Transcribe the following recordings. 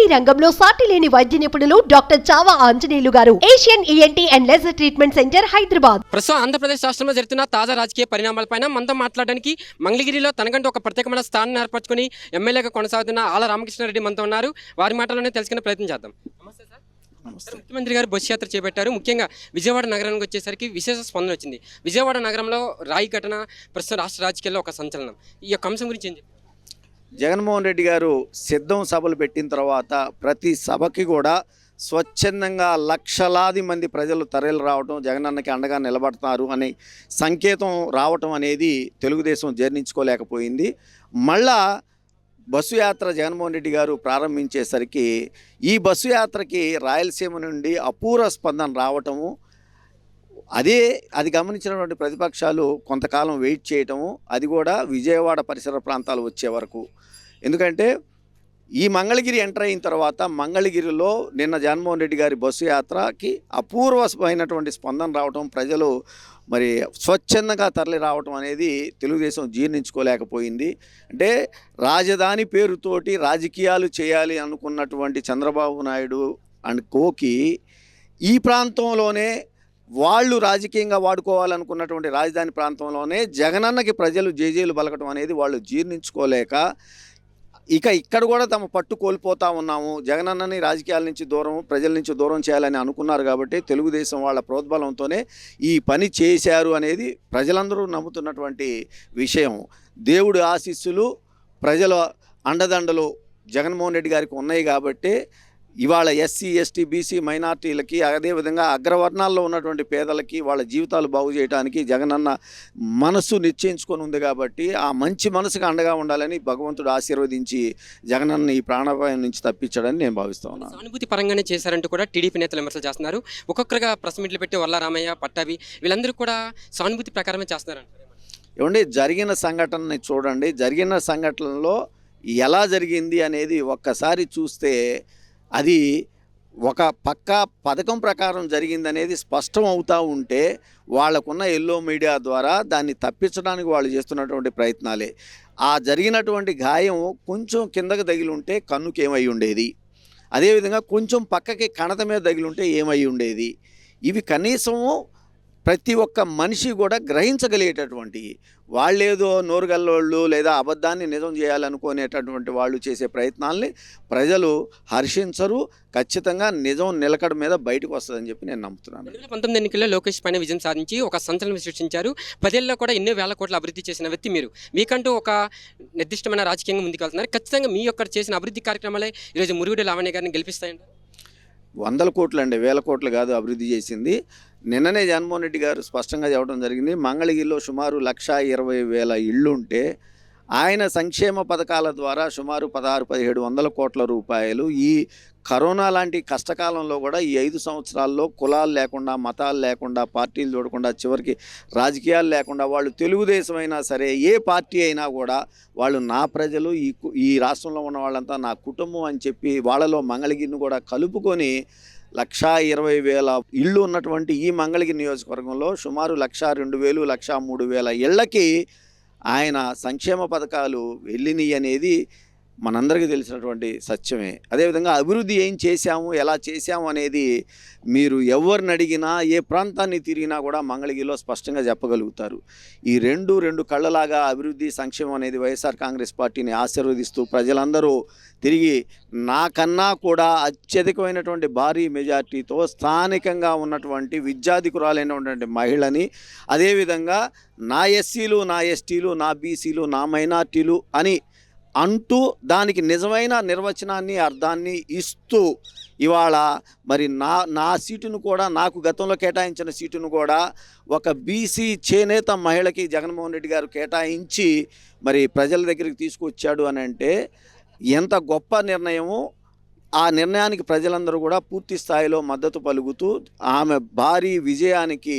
ENT రంగంలో సాటి లేని వైద్య నిపుణులు డాక్టర్ చావా ఆంజనేయులు గారు, Asian ENT and laser treatment centre, Hyderabad. ప్రస్తుతం ఆంధ్రప్రదేశ్ రాష్ట్రంలో జరుగుతున్న తాజా రాజకీయ పరిణామాలపైన మనతో మాట్లాడడానికి మంగళగిరిలో తనకంటూ ఒక ప్రత్యేకమైన స్థానాన్ని ఏర్పరచుకుని ఎమ్మెల్యేగా కొనసాగుతున్న ఆళ్ల రామకృష్ణారెడ్డి మనతో ఉన్నారు. వారి మాటలోనే తెలుసుకునే ప్రయత్నం చేద్దాం. నమస్తే సార్. ముఖ్యమంత్రి గారు బస్సు యాత్ర చేపట్టారు. ముఖ్యంగా విజయవాడ నగరానికి వచ్చేసరికి విశేష స్పందన వచ్చింది. విజయవాడ నగరంలో రాయి ఘటన ప్రస్తుతం రాష్ట్ర రాజకీయాల్లో ఒక సంచలనం. ఈ యొక్క అంశం గురించి ఏం చెప్తారు? జగన్మోహన్ రెడ్డి గారు సిద్ధం సభలు పెట్టిన తర్వాత ప్రతి సభకి కూడా స్వచ్ఛందంగా లక్షలాది మంది ప్రజలు తరలి రావటం, జగనన్నకి అండగా నిలబడతారు అనే సంకేతం రావటం అనేది తెలుగుదేశం జీర్ణించుకోలేకపోయింది. మళ్ళా బస్సు యాత్ర జగన్మోహన్ రెడ్డి గారు ప్రారంభించేసరికి ఈ బస్సు యాత్రకి రాయలసీమ నుండి అపూర్వ స్పందన రావటము, అది గమనించినటువంటి ప్రతిపక్షాలు కొంతకాలం వెయిట్ చేయటము, అది కూడా విజయవాడ పరిసర ప్రాంతాలు వచ్చే వరకు. ఎందుకంటే ఈ మంగళగిరి ఎంటర్ అయిన తర్వాత మంగళగిరిలో నిన్న జగన్మోహన్ రెడ్డి గారి బస్సు యాత్రకి అపూర్వమైనటువంటి స్పందన రావటం, ప్రజలు మరి స్వచ్ఛందంగా తరలి రావటం అనేది తెలుగుదేశం జీర్ణించుకోలేకపోయింది. అంటే రాజధాని పేరుతోటి రాజకీయాలు చేయాలి అనుకున్నటువంటి చంద్రబాబు నాయుడు అండ్ కోకి ఈ ప్రాంతంలోనే వాళ్ళు రాజకీయంగా వాడుకోవాలనుకున్నటువంటి రాజధాని ప్రాంతంలోనే జగనన్నకి ప్రజలు జేజేలు పలకటం అనేది వాళ్ళు జీర్ణించుకోలేక ఇక్కడ కూడా తమ పట్టు కోల్పోతూ ఉన్నాము, జగనన్నని రాజకీయాల నుంచి దూరం, ప్రజల నుంచి దూరం చేయాలని అనుకున్నారు. కాబట్టి తెలుగుదేశం వాళ్ళ ప్రోద్బలంతోనే ఈ పని చేశారు అనేది ప్రజలందరూ నమ్ముతున్నటువంటి విషయం. దేవుడి ఆశీస్సులు, ప్రజల అండదండలు జగన్మోహన్ రెడ్డి గారికి ఉన్నాయి. కాబట్టి ఇవాళ ఎస్సీ, ఎస్టీ, బీసీ మైనార్టీలకి, అదేవిధంగా అగ్రవర్ణాల్లో ఉన్నటువంటి పేదలకి వాళ్ళ జీవితాలు బాగు చేయడానికి జగనన్న మనసు నిశ్చయించుకొని ఉంది. కాబట్టి ఆ మంచి మనసుకు అండగా ఉండాలని భగవంతుడు ఆశీర్వదించి జగనన్న ఈ ప్రాణాపాయం నుంచి తప్పించాడని నేను భావిస్తా ఉన్నాను. సానుభూతి పరంగానే చేశారంటూ కూడా టీడీపీ నేతలు విమర్శలు చేస్తున్నారు. ఒక్కొక్కరుగా ప్రెస్ మీట్లు పెట్టి వల్లారామయ్య, పట్టాభి వీళ్ళందరూ కూడా సానుభూతి ప్రకారమే చేస్తున్నారు. ఏమండి, జరిగిన సంఘటనని చూడండి. జరిగిన సంఘటనలో ఎలా జరిగింది అనేది ఒక్కసారి చూస్తే అది ఒక పక్కా పథకం ప్రకారం జరిగిందనేది స్పష్టం అవుతూ ఉంటే వాళ్ళకున్న ఎల్లో మీడియా ద్వారా దాన్ని తప్పించడానికి వాళ్ళు చేస్తున్నటువంటి ప్రయత్నాలే. ఆ జరిగినటువంటి గాయం కొంచెం కిందకి తగిలి ఉంటే కన్నుకి ఏమై ఉండేది, అదేవిధంగా కొంచెం పక్కకి కణత మీద తగిలి ఉంటే ఏమై ఉండేది. ఇవి కనీసము ప్రతి ఒక్క మనిషి కూడా గ్రహించగలిగేటటువంటి, వాళ్ళేదో నోరుగల్లోళ్ళు లేదా అబద్ధాన్ని నిజం చేయాలనుకునేటటువంటి వాళ్ళు చేసే ప్రయత్నాల్ని ప్రజలు హర్షించరు. ఖచ్చితంగా నిజం నిలకడ మీద బయటకు వస్తుందని చెప్పి నేను నమ్ముతున్నాను. 2019 ఎన్నికల్లో లోకేష్ పైన విజయం సాధించి ఒక సంచలనం సృష్టించారు. 10 ఏళ్ళలో కూడా ఎన్నో వేల కోట్ల అభివృద్ధి చేసిన వ్యక్తి మీరు. మీకంటూ ఒక నిర్దిష్టమైన రాజకీయంగా ముందుకెళ్తున్నారు. ఖచ్చితంగా మీ యొక్క చేసిన అభివృద్ధి కార్యక్రమాలే ఈరోజు మురుగుడు లావణ్య గారిని గెలిపిస్తాయండి. 100 కోట్లు అండి, 1000 కోట్లు కాదు అభివృద్ధి చేసింది. నిన్ననే జగన్మోహన్ రెడ్డి గారు స్పష్టంగా చెప్పడం జరిగింది. మంగళగిరిలో సుమారు 1,20,000 ఇళ్ళు ఉంటే ఆయన సంక్షేమ పథకాల ద్వారా సుమారు 16-1700 కోట్ల రూపాయలు ఈ కరోనా లాంటి కష్టకాలంలో కూడా ఈ 5 సంవత్సరాల్లో కులాలు లేకుండా, మతాలు లేకుండా, పార్టీలు చూడకుండా, చివరికి రాజకీయాలు లేకుండా, వాళ్ళు తెలుగుదేశం అయినా సరే ఏ పార్టీ అయినా కూడా వాళ్ళు నా ప్రజలు, ఈ రాష్ట్రంలో ఉన్న వాళ్ళంతా నా కుటుంబం అని చెప్పి వాళ్ళలో మంగళగిరిని కూడా కలుపుకొని 1,20,000 ఇళ్ళు ఉన్నటువంటి ఈ మంగళగిరి నియోజకవర్గంలో సుమారు 1,02,000, 1,03,000 ఇళ్లకి ఆయన సంక్షేమ పథకాలు వెళ్ళినాయి అనేది మనందరికీ తెలిసినటువంటి సత్యమే. అదేవిధంగా అభివృద్ధి ఏం చేశాము, ఎలా చేశాము అనేది మీరు ఎవరిని అడిగినా, ఏ ప్రాంతాన్ని తిరిగినా కూడా మంగళగిరిలో స్పష్టంగా చెప్పగలుగుతారు. ఈ రెండు కళ్ళలాగా అభివృద్ధి, సంక్షేమం అనేది వైఎస్ఆర్ కాంగ్రెస్ పార్టీని ఆశీర్వదిస్తూ ప్రజలందరూ తిరిగి నాకన్నా కూడా అత్యధికమైనటువంటి భారీ మెజార్టీతో స్థానికంగా ఉన్నటువంటి విద్యాధికురాలైనటువంటి మహిళని, అదేవిధంగా నా ఎస్సీలు, నా ఎస్టీలు, నా బీసీలు, నా మైనార్టీలు అని అంటూ దానికి నిజమైన నిర్వచనాన్ని, అర్థాన్ని ఇస్తూ ఇవాళ మరి నా సీటును కూడా, నాకు గతంలో కేటాయించిన సీటును కూడా ఒక బీసీ చేనేత మహిళకి జగన్మోహన్ రెడ్డి గారు కేటాయించి మరి ప్రజల దగ్గరికి తీసుకొచ్చాడు అని అంటే ఎంత గొప్ప నిర్ణయము. ఆ నిర్ణయానికి ప్రజలందరూ కూడా పూర్తి స్థాయిలో మద్దతు పలుకుతూ ఆమె భారీ విజయానికి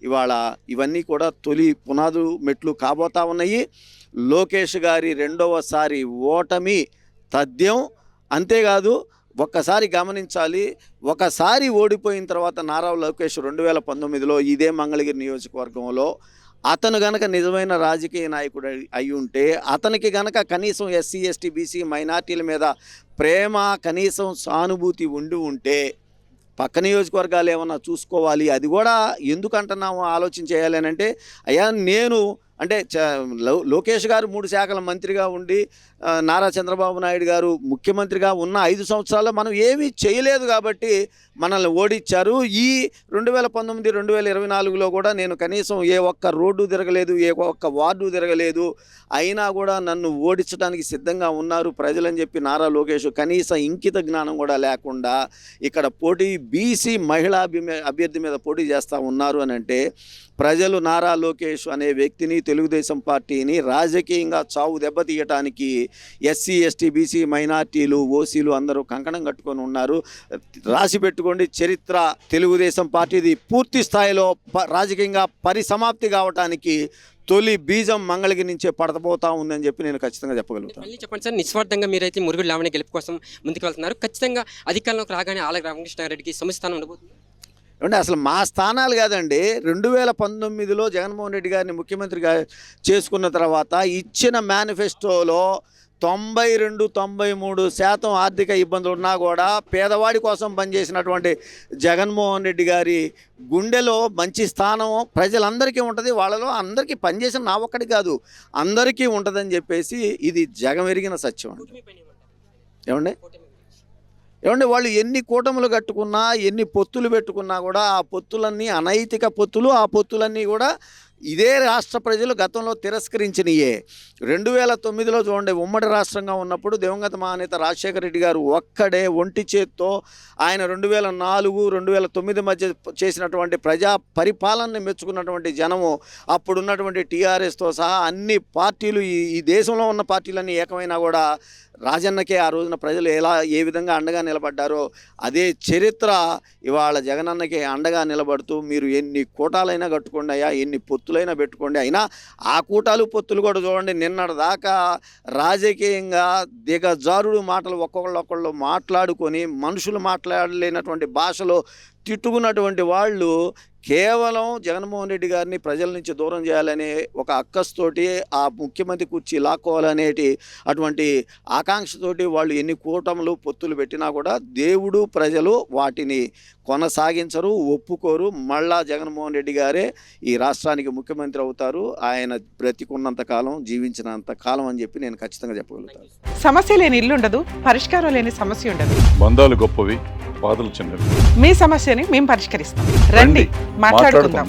ఇవాళ ఇవన్నీ కూడా తొలి పునాదు మెట్లు కాబోతా ఉన్నాయి. లోకేష్ గారి రెండవసారి ఓటమి తథ్యం. అంతేకాదు, ఒక్కసారి గమనించాలి, ఒకసారి ఓడిపోయిన తర్వాత నారా లోకేష్ 2019లో ఇదే మంగళగిరి నియోజకవర్గంలో అతను గనక నిజమైన రాజకీయ నాయకుడు అయి ఉంటే అతనికి గనక కనీసం ఎస్సీ ఎస్టీ బీసీ మైనార్టీల మీద ప్రేమ, కనీసం సానుభూతి ఉంటే పక్క నియోజకవర్గాలు ఏమన్నా చూసుకోవాలి, అది కూడా ఎందుకు అంటున్నాము ఆలోచన చేయాలి అని అంటే, అయ్యా నేను అంటే లోకేష్ గారు 3 శాఖల మంత్రిగా ఉండి నారా చంద్రబాబు నాయుడు గారు ముఖ్యమంత్రిగా ఉన్న 5 సంవత్సరాల్లో మనం ఏమీ చేయలేదు కాబట్టి మనల్ని ఓడించారు. ఈ 2019, 2024లో కూడా నేను కనీసం ఏ ఒక్క రోడ్డు తిరగలేదు, ఏ ఒక్క వార్డు తిరగలేదు, అయినా కూడా నన్ను ఓడించడానికి సిద్ధంగా ఉన్నారు ప్రజలని చెప్పి నారా లోకేష్ కనీస ఇంకిత జ్ఞానం కూడా లేకుండా ఇక్కడ పోటీ బీసీ మహిళా అభ్యర్థి మీద పోటీ చేస్తూ ఉన్నారు అని అంటే, ప్రజలు నారా లోకేష్ అనే వ్యక్తిని, తెలుగుదేశం పార్టీని రాజకీయంగా చావు దెబ్బతీయటానికి ఎస్సీ ఎస్టీ బీసీ మైనార్టీలు ఓసీలు అందరూ కంకణం కట్టుకొని ఉన్నారు. రాసి పెట్టుకోండి, చరిత్ర తెలుగుదేశం పార్టీది పూర్తి స్థాయిలో రాజకీయంగా పరిసమాప్తి కావటానికి తొలి బీజం మంగళగిరి నుంచే పడతపోతా ఉందని చెప్పి నేను ఖచ్చితంగా చెప్పగలుగుతాను. మళ్ళీ చెప్పండి సార్, నిస్వార్థంగా మీరైతే మురుగుడు లావణ్య గెలుపు కోసం ముందుకు వెళ్తున్నారు. ఖచ్చితంగా అధికారంలోకి రాగానే ఆళ్ల రామకృష్ణారెడ్డికి సముస్థానం ఉండబోతుంది అంటే అసలు మా స్థానాలు కాదండి. 2019లో జగన్మోహన్ రెడ్డి గారిని ముఖ్యమంత్రిగా చేసుకున్న తర్వాత ఇచ్చిన మేనిఫెస్టోలో 92-93% ఆర్థిక ఇబ్బందులు ఉన్నా కూడా పేదవాడి కోసం పనిచేసినటువంటి జగన్మోహన్ రెడ్డి గారి గుండెలో మంచి స్థానం ప్రజలందరికీ ఉంటుంది. వాళ్ళలో అందరికీ పనిచేసిన నా ఒక్కడి కాదు, అందరికీ ఉంటుందని చెప్పేసి ఇది జగమెరిగిన సత్యం. ఏమండి వాళ్ళు ఎన్ని కూటములు కట్టుకున్నా, ఎన్ని పొత్తులు పెట్టుకున్నా కూడా ఆ పొత్తులన్నీ అనైతిక పొత్తులు. ఆ పొత్తులన్నీ కూడా ఇదే రాష్ట్ర ప్రజలు గతంలో తిరస్కరించినయే. 2009లో చూడండి, ఉమ్మడి రాష్ట్రంగా ఉన్నప్పుడు దివంగత మహానేత రాజశేఖర రెడ్డి గారు ఒక్కడే ఒంటి చేత్తో ఆయన 2004-2009 మధ్య చేసినటువంటి ప్రజా పరిపాలనని మెచ్చుకున్నటువంటి జనము అప్పుడున్నటువంటి టీఆర్ఎస్తో సహా అన్ని పార్టీలు, ఈ దేశంలో ఉన్న పార్టీలన్నీ ఏకమైనా కూడా రాజన్నకే ఆ రోజున ప్రజలు ఏ విధంగా అండగా నిలబడ్డారో అదే చరిత్ర ఇవాళ జగనన్నకే అండగా నిలబడుతూ మీరు ఎన్ని కూటాలైనా కట్టుకోండి అయ్యా, ఎన్ని పొత్తులైనా పెట్టుకోండి, అయినా ఆ కూటాలు పొత్తులు కూడా చూడండి నిన్నటి దాకా రాజకీయంగా దిగజారుడు మాటలు ఒక్కొక్కళ్ళు మాట్లాడుకొని మనుషులు మాట్లాడలేనటువంటి భాషలో తిట్టుకున్నటువంటి వాళ్ళు కేవలం జగన్మోహన్ రెడ్డి గారిని ప్రజల నుంచి దూరం చేయాలనే ఒక అక్కస్తోటి ఆ ముఖ్యమంత్రి కుర్చీ లాక్కోవాలనేటి అటువంటి ఆకాంక్షతోటి వాళ్ళు ఎన్ని కూటములు పొత్తులు పెట్టినా కూడా దేవుడు ప్రజలు వాటిని కొనసాగించరు, ఒప్పుకోరు. మళ్ళా జగన్మోహన్ రెడ్డి గారే ఈ రాష్ట్రానికి ముఖ్యమంత్రి అవుతారు, ఆయన బ్రతికున్నంత కాలం, జీవించినంత కాలం అని చెప్పి నేను ఖచ్చితంగా చెప్పగలుగుతాను. సమస్య లేని ఇల్లు ఉండదు, పరిష్కారం లేని సమస్య ఉండదు. బంధాలు గొప్పవి, బాధలు చిన్నవి. మీ సమస్యని మేము పరిష్కరిస్తాం. రండి మాట్లాడుకుందాం.